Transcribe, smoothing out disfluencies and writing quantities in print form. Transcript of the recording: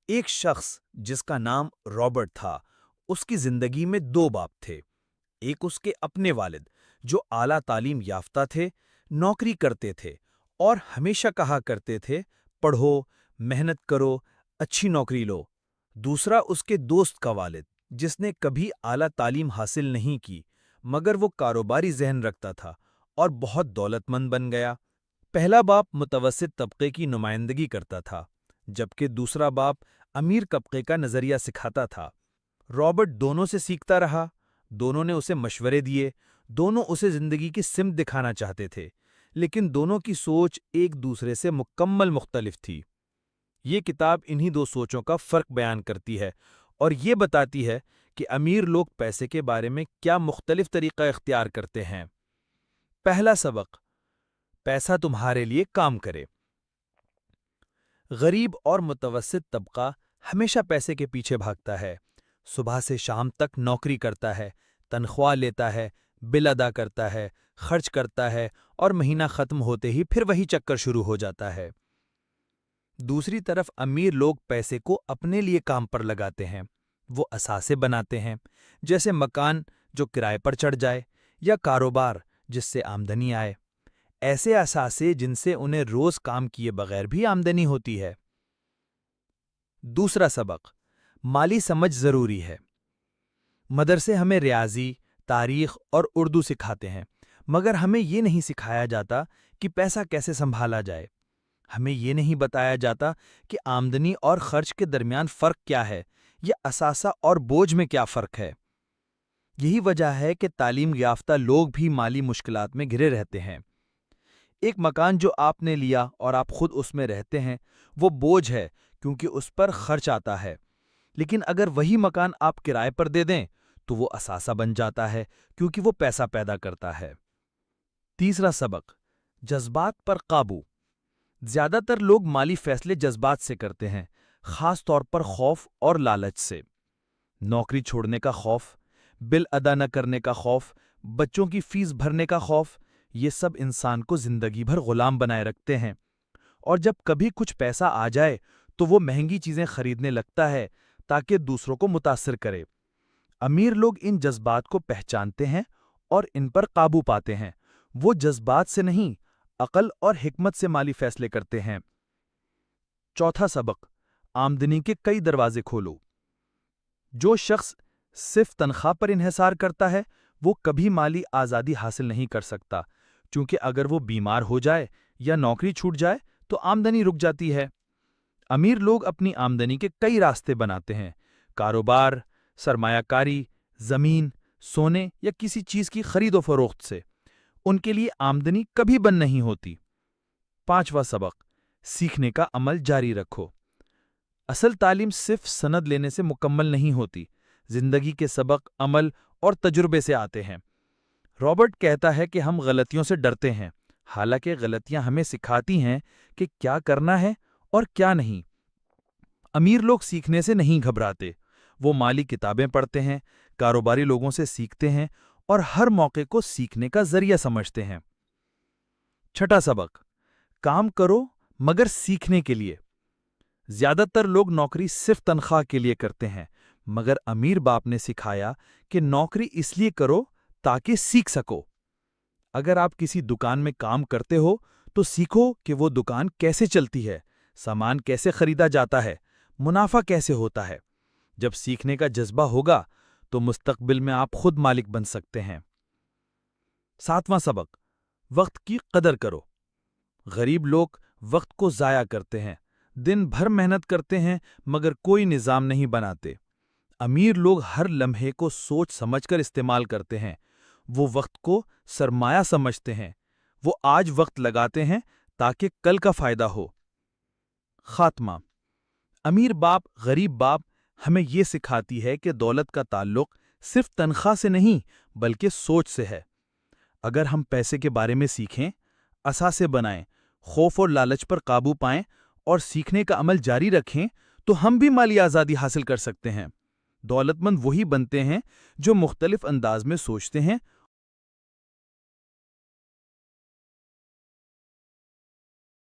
ایک شخص جس کا نام رابرٹ تھا، اس کی زندگی میں دو باپ تھے۔ ایک اس کے اپنے والد جو اعلیٰ تعلیم یافتہ تھے، نوکری کرتے تھے اور ہمیشہ کہا کرتے تھے پڑھو، محنت کرو، اچھی نوکری لو۔ دوسرا اس کے دوست کا والد جس نے کبھی اعلیٰ تعلیم حاصل نہیں کی مگر وہ کاروباری ذہن رکھتا تھا اور بہت دولت مند بن گیا۔ پہلا باپ متوسط طبقے کی نمائندگی کرتا تھا جبکہ دوسرا باپ امیر طبقے کا نظریہ سکھاتا تھا۔ رابرٹ دونوں سے سیکھتا رہا، دونوں نے اسے مشورے دیے، دونوں اسے زندگی کی سمت دکھانا چاہتے تھے، لیکن دونوں کی سوچ ایک دوسرے سے مکمل مختلف تھی۔ یہ کتاب انہی دو سوچوں کا فرق بیان کرتی ہے اور یہ بتاتی ہے کہ امیر لوگ پیسے کے بارے میں کیا مختلف طریقہ اختیار کرتے ہیں۔ پہلا سبق، پیسہ تمہارے لیے کام کرے۔ غریب اور متوسط طبقہ ہمیشہ پیسے کے پیچھے بھاگتا ہے، صبح سے شام تک نوکری کرتا ہے، تنخواہ لیتا ہے، بل ادا کرتا ہے، خرچ کرتا ہے اور مہینہ ختم ہوتے ہی پھر وہی چکر شروع ہو جاتا ہے۔ دوسری طرف امیر لوگ پیسے کو اپنے لیے کام پر لگاتے ہیں، وہ اثاثے بناتے ہیں، جیسے مکان جو کرائے پر چڑھ جائے یا کاروبار جس سے آمدنی آئے، ایسے اثاثے جن سے انہیں روز کام کیے بغیر بھی آمدنی ہوتی ہے۔ دوسرا سبق، مالی سمجھ ضروری ہے۔ مدرسے ہمیں ریاضی، تاریخ اور اردو سکھاتے ہیں، مگر ہمیں یہ نہیں سکھایا جاتا کہ پیسہ کیسے سنبھالا جائے۔ ہمیں یہ نہیں بتایا جاتا کہ آمدنی اور خرچ کے درمیان فرق کیا ہے یا اثاثہ اور بوجھ میں کیا فرق ہے۔ یہی وجہ ہے کہ تعلیم یافتہ لوگ بھی مالی مشکلات میں گھرے رہتے ہیں۔ ایک مکان جو آپ نے لیا اور آپ خود اس میں رہتے ہیں وہ بوجھ ہے کیونکہ اس پر خرچ آتا ہے، لیکن اگر وہی مکان آپ کرائے پر دے دیں تو وہ اثاثہ بن جاتا ہے کیونکہ وہ پیسہ پیدا کرتا ہے۔ تیسرا سبق، جذبات پر قابو۔ زیادہ تر لوگ مالی فیصلے جذبات سے کرتے ہیں، خاص طور پر خوف اور لالچ سے۔ نوکری چھوڑنے کا خوف، بل ادا نہ کرنے کا خوف، بچوں کی فیس بھرنے کا خوف، یہ سب انسان کو زندگی بھر غلام بنائے رکھتے ہیں، اور جب کبھی کچھ پیسہ آ جائے تو وہ مہنگی چیزیں خریدنے لگتا ہے تاکہ دوسروں کو متاثر کرے۔ امیر لوگ ان جذبات کو پہچانتے ہیں اور ان پر قابو پاتے ہیں، وہ جذبات سے نہیں، عقل اور حکمت سے مالی فیصلے کرتے ہیں۔ چوتھا سبق، آمدنی کے کئی دروازے کھولو۔ جو شخص صرف تنخواہ پر انحصار کرتا ہے وہ کبھی مالی آزادی حاصل نہیں کر سکتا، کیونکہ اگر وہ بیمار ہو جائے یا نوکری چھوٹ جائے تو آمدنی رک جاتی ہے۔ امیر لوگ اپنی آمدنی کے کئی راستے بناتے ہیں، کاروبار، سرمایہ کاری، زمین، سونے یا کسی چیز کی خرید و فروخت سے۔ ان کے لیے آمدنی کبھی بند نہیں ہوتی۔ پانچواں سبق، سیکھنے کا عمل جاری رکھو۔ اصل تعلیم صرف سند لینے سے مکمل نہیں ہوتی، زندگی کے سبق عمل اور تجربے سے آتے ہیں۔ رابرٹ کہتا ہے کہ ہم غلطیوں سے ڈرتے ہیں، حالانکہ غلطیاں ہمیں سکھاتی ہیں کہ کیا کرنا ہے اور کیا نہیں۔ امیر لوگ سیکھنے سے نہیں گھبراتے، وہ مالی کتابیں پڑھتے ہیں، کاروباری لوگوں سے سیکھتے ہیں اور ہر موقع کو سیکھنے کا ذریعہ سمجھتے ہیں۔ چھٹا سبق، کام کرو مگر سیکھنے کے لیے۔ زیادہ تر لوگ نوکری صرف تنخواہ کے لیے کرتے ہیں، مگر امیر باپ نے سکھایا کہ نوکری اس لیے کرو تاکہ سیکھ سکو۔ اگر آپ کسی دکان میں کام کرتے ہو تو سیکھو کہ وہ دکان کیسے چلتی ہے، سامان کیسے خریدا جاتا ہے، منافع کیسے ہوتا ہے۔ جب سیکھنے کا جذبہ ہوگا تو مستقبل میں آپ خود مالک بن سکتے ہیں۔ ساتواں سبق، وقت کی قدر کرو۔ غریب لوگ وقت کو ضائع کرتے ہیں، دن بھر محنت کرتے ہیں مگر کوئی نظام نہیں بناتے۔ امیر لوگ ہر لمحے کو سوچ سمجھ کر استعمال کرتے ہیں، وہ وقت کو سرمایہ سمجھتے ہیں، وہ آج وقت لگاتے ہیں تاکہ کل کا فائدہ ہو۔ خاتمہ، امیر باپ غریب باپ ہمیں یہ سکھاتی ہے کہ دولت کا تعلق صرف تنخواہ سے نہیں بلکہ سوچ سے ہے۔ اگر ہم پیسے کے بارے میں سیکھیں، اثاثے بنائیں، خوف اور لالچ پر قابو پائیں اور سیکھنے کا عمل جاری رکھیں تو ہم بھی مالی آزادی حاصل کر سکتے ہیں۔ دولت مند وہی بنتے ہیں جو مختلف انداز میں سوچتے ہیں